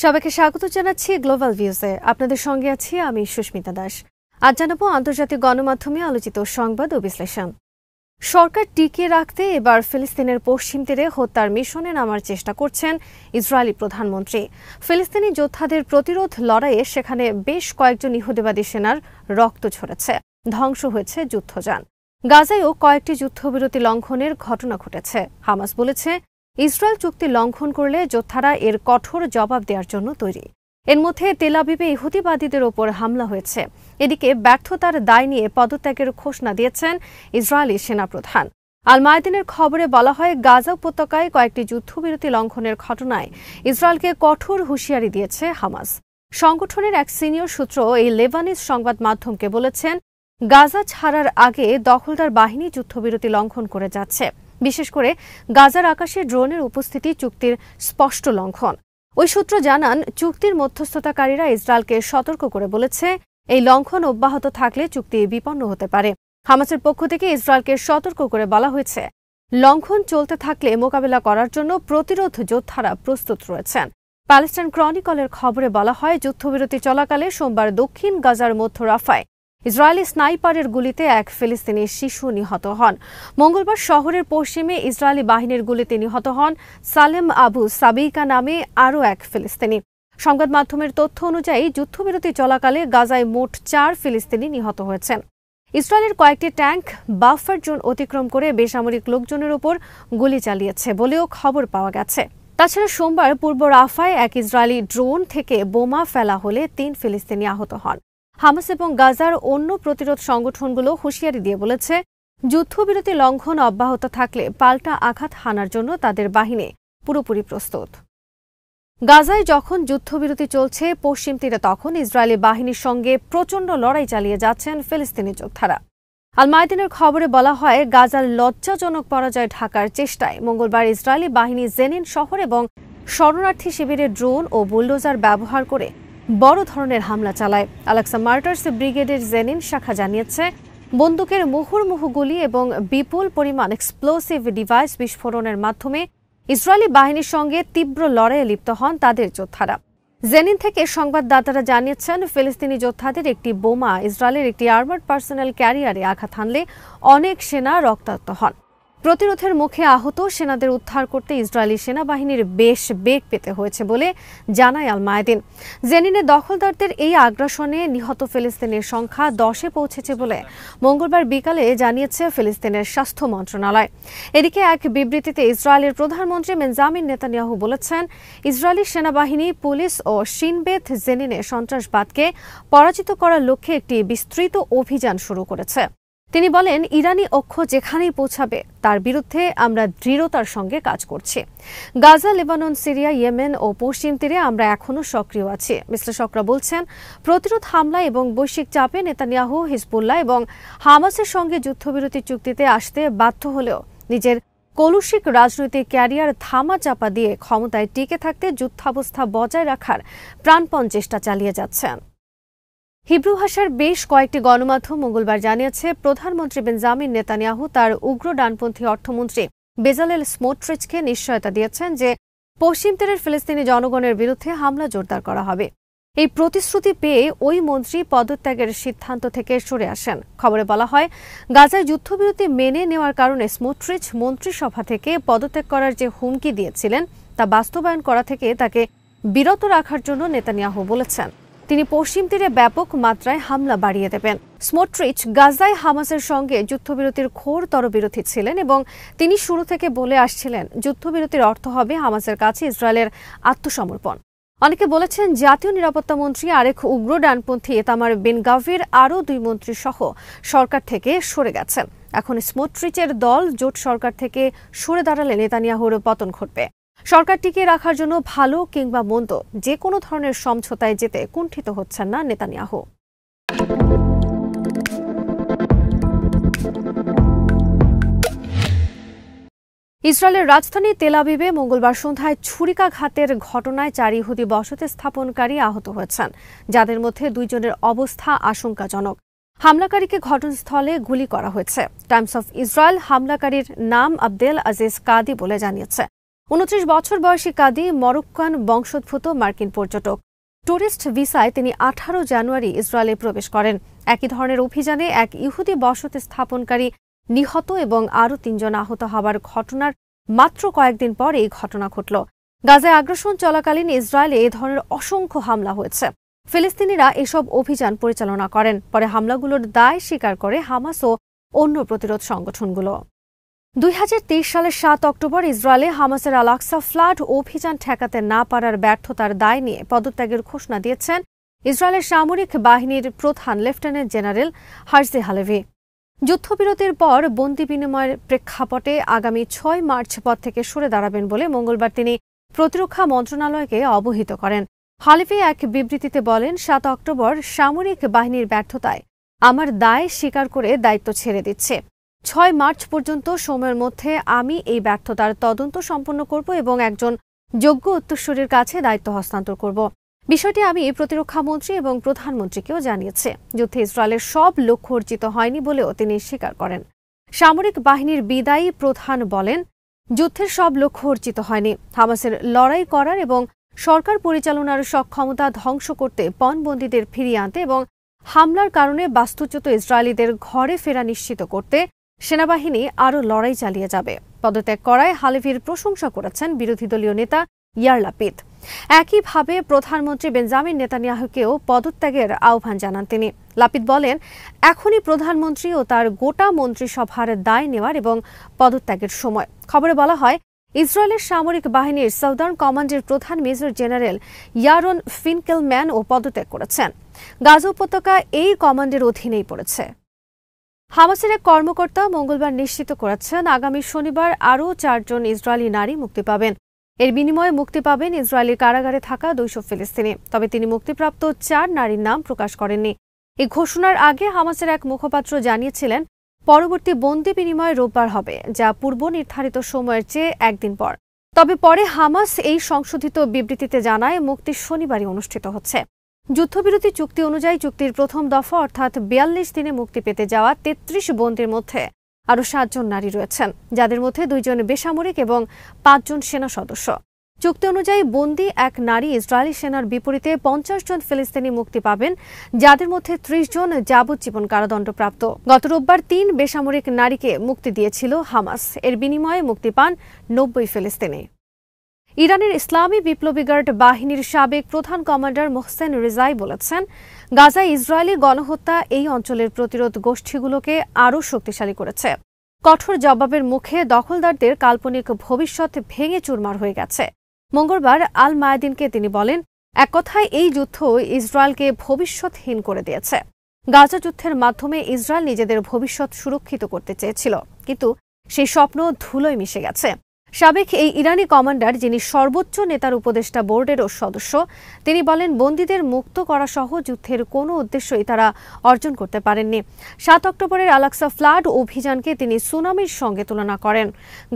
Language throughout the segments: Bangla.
সবাইকে স্বাগত জানাচ্ছি গ্লোবাল ভিউজে। আপনাদের সঙ্গে আছি আমি সুস্মিতা দাস। আজ জানাবো আন্তর্জাতিক গণমাধ্যমে আলোচিত সংবাদ ও বিশ্লেষণ। সরকার টিকিয়ে রাখতে এবার ফিলিস্তিনের পশ্চিম তীরে হত্যার মিশনে নামার চেষ্টা করছেন ইসরায়েলি প্রধানমন্ত্রী। ফিলিস্তিনি যোদ্ধাদের প্রতিরোধ লড়াইয়ে সেখানে বেশ কয়েকজন ইহুদিবাদী সেনার রক্ত ঝরেছে, ধ্বংস হয়েছে যুদ্ধযান। গাজায়ও কয়েকটি যুদ্ধবিরতি লঙ্ঘনের ঘটনা ঘটেছে। হামাস বলেছে ইসরায়েল চুক্তি লঙ্ঘন করলে যোদ্ধারা এর কঠোর জবাব দেওয়ার জন্য তৈরি। এর মধ্যে তেল আবিবে ইহুদিবাদীদের ওপর হামলা হয়েছে। এদিকে ব্যর্থতার দায় নিয়ে পদত্যাগের ঘোষণা দিয়েছেন ইসরায়েলি সেনাপ্রধান। আল মায়াদিনের খবরে বলা হয়, গাজা উপত্যকায় কয়েকটি যুদ্ধবিরতি লঙ্ঘনের ঘটনায় ইসরায়েলকে কঠোর হুঁশিয়ারি দিয়েছে হামাস। সংগঠনের এক সিনিয়র সূত্র এই লেবানিজ সংবাদ মাধ্যমকে বলেছেন, গাজা ছাড়ার আগে দখলদার বাহিনী যুদ্ধবিরতি লঙ্ঘন করে যাচ্ছে। বিশেষ করে গাজার আকাশে ড্রোনের উপস্থিতি চুক্তির স্পষ্ট লঙ্ঘন। ওই সূত্র জানান, চুক্তির মধ্যস্থতাকারীরা ইসরায়েলকে সতর্ক করে বলেছে এই লঙ্ঘন অব্যাহত থাকলে চুক্তি বিপন্ন হতে পারে। হামাসের পক্ষ থেকে ইসরায়েলকে সতর্ক করে বলা হয়েছে, লঙ্ঘন চলতে থাকলে মোকাবিলা করার জন্য প্রতিরোধ যোদ্ধারা প্রস্তুত রয়েছেন। প্যালেস্টাইন ক্রনিকলের খবরে বলা হয়, যুদ্ধবিরতি চলাকালে সোমবার দক্ষিণ গাজার মধ্য রাফায় ইসরায়েলি স্নাইপারের গুলিতে এক ফিলিস্তিনি শিশু নিহত হন। মঙ্গলবার শহরের পশ্চিমে ইসরায়েলি বাহিনীর গুলিতে নিহত হন সালেম আবু সাবিকা নামে আরও এক ফিলিস্তিনি। সংবাদ মাধ্যমের তথ্য অনুযায়ী যুদ্ধবিরতি চলাকালে গাজায় মোট 4 ফিলিস্তিনি নিহত হয়েছেন। ইসরায়েলের কয়েকটি ট্যাঙ্ক বাফার জোন অতিক্রম করে বেসামরিক লোকজনের উপর গুলি চালিয়েছে বলেও খবর পাওয়া গেছে। তাছাড়া সোমবার পূর্ব রাফায় এক ইসরায়েলি ড্রোন থেকে বোমা ফেলা হলে 3 ফিলিস্তিনি আহত হন। হামাস এবং গাজার অন্য প্রতিরোধ সংগঠনগুলো হুঁশিয়ারি দিয়ে বলেছে, যুদ্ধবিরতি লঙ্ঘন অব্যাহত থাকলে পাল্টা আঘাত হানার জন্য তাদের বাহিনী পুরোপুরি প্রস্তুত। গাজায় যখন যুদ্ধবিরতি চলছে পশ্চিম তীরে, তখন ইসরায়েলি বাহিনীর সঙ্গে প্রচণ্ড লড়াই চালিয়ে যাচ্ছেন ফিলিস্তিনি যোদ্ধারা। আল মায়াদিনের খবরে বলা হয়, গাজার লজ্জাজনক পরাজয় ঢাকার চেষ্টায় মঙ্গলবার ইসরায়েলি বাহিনী জেনিন শহর এবং শরণার্থী শিবিরে ড্রোন ও বুলডোজার ব্যবহার করে বড় ধরনের হামলা চালায়। আলাক্সা মার্টার্স ব্রিগেডের জেনিন শাখা জানিয়েছে, বন্দুকের মুহুর্মুহু গুলি এবং বিপুল পরিমাণ এক্সপ্লোসিভ ডিভাইস বিস্ফোরণের মাধ্যমে ইসরায়েলি বাহিনীর সঙ্গে তীব্র লড়াইয়ে লিপ্ত হন তাদের যোদ্ধারা। জেনিন থেকে সংবাদদাতারা জানিয়েছেন, ফিলিস্তিনি যোদ্ধাদের একটি বোমা ইসরায়েলের একটি আর্মার্ড পার্সোনাল ক্যারিয়ারে আঘাত হানলে অনেক সেনা রক্তাক্ত হন। প্রতিরোধের মুখে আহত সেনাদের উদ্ধার করতে ইসরায়েলি সেনাবাহিনীর বেশ বেগ পেতে হয়েছে বলে জানায় আল মায়াদিন। জেনিনে দখলদারদের এই আগ্রাসনে নিহত ফিলিস্তিনের সংখ্যা 10-এ পৌঁছেছে বলে মঙ্গলবার বিকালে জানিয়েছে ফিলিস্তিনের স্বাস্থ্য মন্ত্রণালয়। এদিকে এক বিবৃতিতে ইসরায়েলের প্রধানমন্ত্রী বেঞ্জামিন নেতানিয়াহু বলেছেন, ইসরায়েলি সেনাবাহিনী, পুলিশ ও শিনবেত জেনিনে সন্ত্রাসবাদকে পরাজিত করার লক্ষ্যে একটি বিস্তৃত অভিযান শুরু করেছে। তিনি বলেন, ইরানি অক্ষ যেখানেই পৌঁছাবে তার বিরুদ্ধে আমরা দৃঢ়তার সঙ্গে কাজ করছি। গাজা, লেবানন, সিরিয়া, ইয়েমেন ও পশ্চিম তীরে আমরা এখনও সক্রিয় আছি। বিশ্লেষকরা বলছেন, প্রতিরোধ হামলা এবং বৈশ্বিক চাপে নেতানিয়াহু হিজবুল্লাহ এবং হামাসের সঙ্গে যুদ্ধবিরতি চুক্তিতে আসতে বাধ্য হলেও নিজের কলুষিক রাজনৈতিক ক্যারিয়ার ধামাচাপা দিয়ে ক্ষমতায় টিকে থাকতে যুদ্ধাবস্থা বজায় রাখার প্রাণপণ চেষ্টা চালিয়ে যাচ্ছেন। হিব্রু ভাষার বেশ কয়েকটি গণমাধ্যম মঙ্গলবার জানিয়েছে, প্রধানমন্ত্রী বেঞ্জামিন নেতানিয়াহু তার উগ্র ডানপন্থী অর্থমন্ত্রী বেজালেল স্মোট্রিচকে নিশ্চয়তা দিয়েছেন যে পশ্চিম তীরের ফিলিস্তিনি জনগণের বিরুদ্ধে হামলা জোরদার করা হবে। এই প্রতিশ্রুতি পেয়ে ওই মন্ত্রী পদত্যাগের সিদ্ধান্ত থেকে সরে আসেন। খবরে বলা হয়, গাজায় যুদ্ধবিরতি মেনে নেওয়ার কারণে স্মোট্রিচ মন্ত্রিসভা থেকে পদত্যাগ করার যে হুমকি দিয়েছিলেন তা বাস্তবায়ন করা থেকে তাকে বিরত রাখার জন্য নেতানিয়াহু বলেছেন তিনি পশ্চিম তীরে ব্যাপক মাত্রায় হামলা বাড়িয়ে দেবেন। স্মোট্রিচ গাজায় হামাসের সঙ্গে যুদ্ধবিরতির ঘোরতর বিরোধী ছিলেন এবং তিনি শুরু থেকে বলে আসছিলেন, যুদ্ধবিরতির অর্থ হবে হামাসের কাছে ইসরায়েলের আত্মসমর্পণ। অনেকে বলেছেন, জাতীয় নিরাপত্তা মন্ত্রী আরেক উগ্র ডানপন্থী ইতামার বেন গাভির আরও 2 মন্ত্রী সহ সরকার থেকে সরে গেছেন। এখন স্মোট্রিচের দল জোট সরকার থেকে সরে দাঁড়ালে নেতানিয়াহুর পতন ঘটবে। সরকার টিকিয়ে রাখার জন্য ভালো কিংবা মন্দ যে কোনো ধরনের সমঝোতায় যেতে কুণ্ঠিত হচ্ছেন না নেতানিয়াহু। ইসরায়েলের রাজধানী তেল আবিবে মঙ্গলবার সন্ধ্যায় ছুরিকাঘাতের ঘটনায় 4 ইহুদি বসতি স্থাপনকারী আহত হয়েছেন, যাদের মধ্যে 2 জনের অবস্থা আশঙ্কাজনক। হামলাকারীকে ঘটনাস্থলে গুলি করা হয়েছে। টাইমস অফ ইসরায়েল হামলাকারীর নাম আবদেল আজিজ কাদি বলে জানিয়েছে। 29 বছর বয়সী কাদি মরক্কান বংশোদ্ভূত মার্কিন পর্যটক। টুরিস্ট ভিসায় তিনি 18 জানুয়ারি ইসরায়েলে প্রবেশ করেন। একই ধরনের অভিযানে এক ইহুদি বসতি স্থাপনকারী নিহত এবং আরও 3 জন আহত হওয়ার ঘটনার মাত্র কয়েকদিন পর এই ঘটনা ঘটল। গাজায় আগ্রাসন চলাকালীন ইসরায়েলে এ ধরনের অসংখ্য হামলা হয়েছে। ফিলিস্তিনিরা এসব অভিযান পরিচালনা করেন। পরে হামলাগুলোর দায় স্বীকার করে হামাস ও অন্য প্রতিরোধ সংগঠনগুলো। 2023 সালের 7 অক্টোবর ইসরায়েলে হামাসের আল আকসা ফ্লাড অভিযান ঠেকাতে না পারার ব্যর্থতার দায় নিয়ে পদত্যাগের ঘোষণা দিয়েছেন ইসরায়েলের সামরিক বাহিনীর প্রধান লেফটেন্যান্ট জেনারেল হার্জি হালেভি। যুদ্ধবিরতির পর বন্দি বিনিময়ের প্রেক্ষাপটে আগামী 6 মার্চ পদ থেকে সরে দাঁড়াবেন বলে মঙ্গলবার তিনি প্রতিরক্ষা মন্ত্রণালয়কে অবহিত করেন। হালেভি এক বিবৃতিতে বলেন, 7 অক্টোবর সামরিক বাহিনীর ব্যর্থতায় আমার দায় স্বীকার করে দায়িত্ব ছেড়ে দিচ্ছে। 6 মার্চ পর্যন্ত সময়ের মধ্যে আমি এই ব্যর্থতার তদন্ত সম্পন্ন করব এবং একজন যোগ্য উত্তরসূরির কাছে দায়িত্ব হস্তান্তর করব। বিষয়টি আমি প্রতিরক্ষা মন্ত্রী এবং প্রধানমন্ত্রীকেও জানিয়েছি। যুদ্ধে ইসরায়েলের সব লক্ষ্য অর্জিত হয়নি বলেও তিনি স্বীকার করেন। সামরিক বাহিনীর বিদায়ী প্রধান বলেন, যুদ্ধের সব লক্ষ্য অর্জিত হয়নি। হামাসের লড়াই করার এবং সরকার পরিচালনার সক্ষমতা ধ্বংস করতে পণবন্দীদের ফিরিয়ে আনতে এবং হামলার কারণে বাস্তুচ্যুত ইসরায়েলিদের ঘরে ফেরা নিশ্চিত করতে সেনাবাহিনী আরও লড়াই চালিয়ে যাবে। পদত্যাগ করায় হালেভির প্রশংসা করেছেন বিরোধী দলীয় নেতা ইয়ার লাপিদ। একইভাবে প্রধানমন্ত্রী বেঞ্জামিন নেতানিয়াহুকেও পদত্যাগের আহ্বান জানান তিনি। লাপিদ বলেন, এখনই প্রধানমন্ত্রী ও তার গোটা মন্ত্রিসভার দায় নেওয়ার এবং পদত্যাগের সময়। খবরে বলা হয়, ইসরায়েলের সামরিক বাহিনীর সাউদার্ন কমান্ডের প্রধান মেজর জেনারেল ইয়ারন ফিনকেলম্যান ও পদত্যাগ করেছেন। গাজা উপত্যকা এই কমান্ডের অধীনেই পড়েছে। হামাসের এক কর্মকর্তা মঙ্গলবার নিশ্চিত করেছেন, আগামী শনিবার আরও 4 জন ইসরায়েলি নারী মুক্তি পাবেন। এর বিনিময়ে মুক্তি পাবেন ইসরায়েলি কারাগারে থাকা 200 ফিলিস্তিনি। তবে তিনি মুক্তিপ্রাপ্ত 4 নারীর নাম প্রকাশ করেননি। এই ঘোষণার আগে হামাসের এক মুখপাত্র জানিয়েছিলেন, পরবর্তী বন্দি বিনিময় রোববার হবে, যা পূর্ব নির্ধারিত সময়ের চেয়ে একদিন পর। তবে পরে হামাস এই সংশোধিত বিবৃতিতে জানায়, মুক্তি শনিবারই অনুষ্ঠিত হচ্ছে। যুদ্ধবিরতি চুক্তি অনুযায়ী চুক্তির প্রথম দফা অর্থাৎ 42 দিনে মুক্তি পেতে যাওয়া 33 বন্দির মধ্যে আরও 7 জন নারী রয়েছেন, যাদের মধ্যে 2 জন বেসামরিক এবং 5 জন সেনা সদস্য। চুক্তি অনুযায়ী বন্দি এক নারী ইসরায়েলি সেনার বিপরীতে 50 জন ফিলিস্তিনি মুক্তি পাবেন, যাদের মধ্যে 30 জন যাবজ্জীবন কারাদণ্ডপ্রাপ্ত। গত রোববার 3 বেসামরিক নারীকে মুক্তি দিয়েছিল হামাস। এর বিনিময়ে মুক্তি পান 90 ফিলিস্তিনি। ইরানের ইসলামী বিপ্লবী গার্ড বাহিনীর সাবেক প্রধান কমান্ডার মোহসেন রেজাই বলেছেন, গাজায় ইসরায়েলি গণহত্যা এই অঞ্চলের প্রতিরোধ গোষ্ঠীগুলোকে আরও শক্তিশালী করেছে। কঠোর জবাবের মুখে দখলদারদের কাল্পনিক ভবিষ্যৎ ভেঙে চুরমার হয়ে গেছে। মঙ্গলবার আল মায়াদিনকে তিনি বলেন, এক কথায় এই যুদ্ধ ইসরায়েলকে ভবিষ্যৎহীন করে দিয়েছে। গাজা যুদ্ধের মাধ্যমে ইসরায়েল নিজেদের ভবিষ্যৎ সুরক্ষিত করতে চেয়েছিল, কিন্তু সেই স্বপ্ন ধুলোয় মিশে গেছে। সাবেক এই ইরানি কমান্ডার, যিনি সর্বোচ্চ নেতার উপদেষ্টা বোর্ডেরও সদস্য, তিনি বলেন, বন্দীদের মুক্ত করা সহ যুদ্ধের কোনো উদ্দেশ্যই তারা অর্জন করতে পারেননি। 7 অক্টোবরের আল আকসা ফ্লাড অভিযানকে তিনি সুনামির সঙ্গে তুলনা করেন।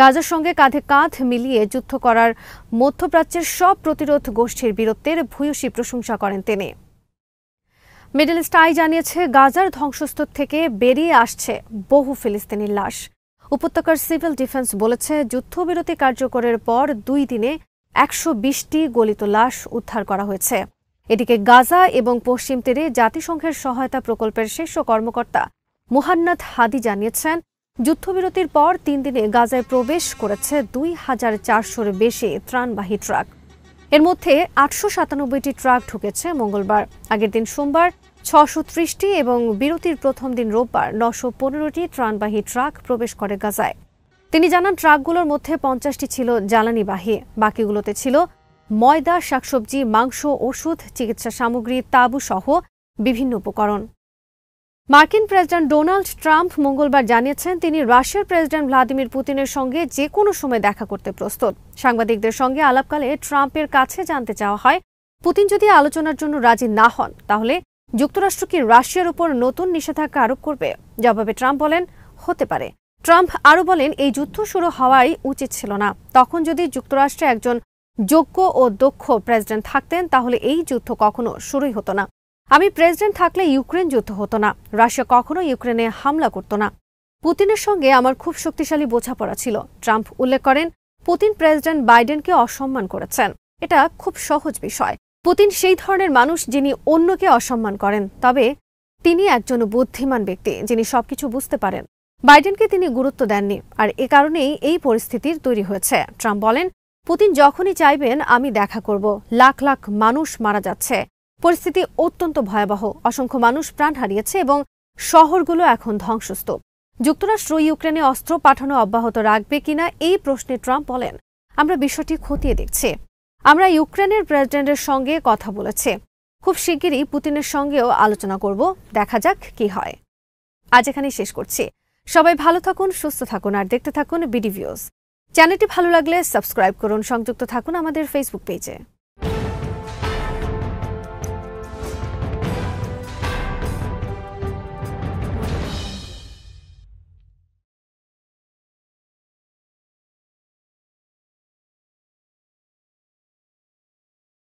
গাজার সঙ্গে কাঁধে কাঁধ মিলিয়ে যুদ্ধ করার মধ্যপ্রাচ্যের সব প্রতিরোধ গোষ্ঠীর বীরত্বের ভূয়সী প্রশংসা করেন তিনি। মিডল ইস্ট আই জানিয়েছে, গাজার ধ্বংসস্তূপ থেকে বেরিয়ে আসছে বহু ফিলিস্তিনির লাশ। উপত্যকার সিভিল ডিফেন্স বলেছে, যুদ্ধবিরতি কার্যকরের পর 2 দিনে 120টি গলিত লাশ উদ্ধার করা হয়েছে। এদিকে গাজা এবং পশ্চিম তীরে জাতিসংঘের সহায়তা প্রকল্পের শীর্ষ কর্মকর্তা মুহান্নাদ হাদি জানিয়েছেন, যুদ্ধবিরতির পর 3 দিনে গাজায় প্রবেশ করেছে 2400-এর বেশি ত্রাণবাহী ট্রাক। এর মধ্যে 897টি ট্রাক ঢুকেছে মঙ্গলবার। আগের দিন সোমবার 630টি এবং বিরতির প্রথম দিন রোববার 915টি ত্রাণবাহী ট্রাক প্রবেশ করে গাজায়। তিনি জানান, ট্রাকগুলোর মধ্যে 50টি ছিল জ্বালানিবাহী, বাকিগুলোতে ছিল ময়দা, শাকসবজি, মাংস, ওষুধ, চিকিৎসা সামগ্রী, তাঁবু সহ বিভিন্ন উপকরণ। মার্কিন প্রেসিডেন্ট ডোনাল্ড ট্রাম্প মঙ্গলবার জানিয়েছেন, তিনি রাশিয়ার প্রেসিডেন্ট ভ্লাদিমির পুতিনের সঙ্গে যে কোনো সময় দেখা করতে প্রস্তুত। সাংবাদিকদের সঙ্গে আলাপকালে ট্রাম্পের কাছে জানতে চাওয়া হয়, পুতিন যদি আলোচনার জন্য রাজি না হন, তাহলে যুক্তরাষ্ট্র কি রাশিয়ার উপর নতুন নিষেধাজ্ঞা আরোপ করবে? জবাবে ট্রাম্প বলেন, হতে পারে। ট্রাম্প আরও বলেন, এই যুদ্ধ শুরু হওয়াই উচিত ছিল না। তখন যদি যুক্তরাষ্ট্রে একজন যোগ্য ও দক্ষ প্রেসিডেন্ট থাকতেন, তাহলে এই যুদ্ধ কখনো শুরুই হতো না। আমি প্রেসিডেন্ট থাকলে ইউক্রেন যুদ্ধ হতো না, রাশিয়া কখনো ইউক্রেনে হামলা করত না। পুতিনের সঙ্গে আমার খুব শক্তিশালী বোঝাপড়া ছিল। ট্রাম্প উল্লেখ করেন, পুতিন প্রেসিডেন্ট বাইডেনকে অসম্মান করেছেন। এটা খুব সহজ বিষয়। পুতিন সেই ধরনের মানুষ যিনি অন্যকে অসম্মান করেন, তবে তিনি একজন বুদ্ধিমান ব্যক্তি যিনি সবকিছু বুঝতে পারেন। বাইডেনকে তিনি গুরুত্ব দেননি, আর এ কারণেই এই পরিস্থিতির তৈরি হয়েছে। ট্রাম্প বলেন, পুতিন যখনই চাইবেন আমি দেখা করব। লাখ লাখ মানুষ মারা যাচ্ছে, পরিস্থিতি অত্যন্ত ভয়াবহ, অসংখ্য মানুষ প্রাণ হারিয়েছে এবং শহরগুলো এখন ধ্বংসস্তূপ। যুক্তরাষ্ট্র ইউক্রেনে অস্ত্র পাঠানো অব্যাহত রাখবে কিনা এই প্রশ্নে ট্রাম্প বলেন, আমরা বিষয়টি খতিয়ে দেখছি। আমরা ইউক্রেনের প্রেসিডেন্টের সঙ্গে কথা বলেছি, খুব শিগগিরই পুতিনের সঙ্গেও আলোচনা করব, দেখা যাক কি হয়। আজ এখানেই শেষ করছি। সবাই ভালো থাকুন, সুস্থ থাকুন আর দেখতে থাকুন বিডি ভিউজ। চ্যানেলটি ভালো লাগলে সাবস্ক্রাইব করুন, সংযুক্ত থাকুন আমাদের ফেসবুক পেজে।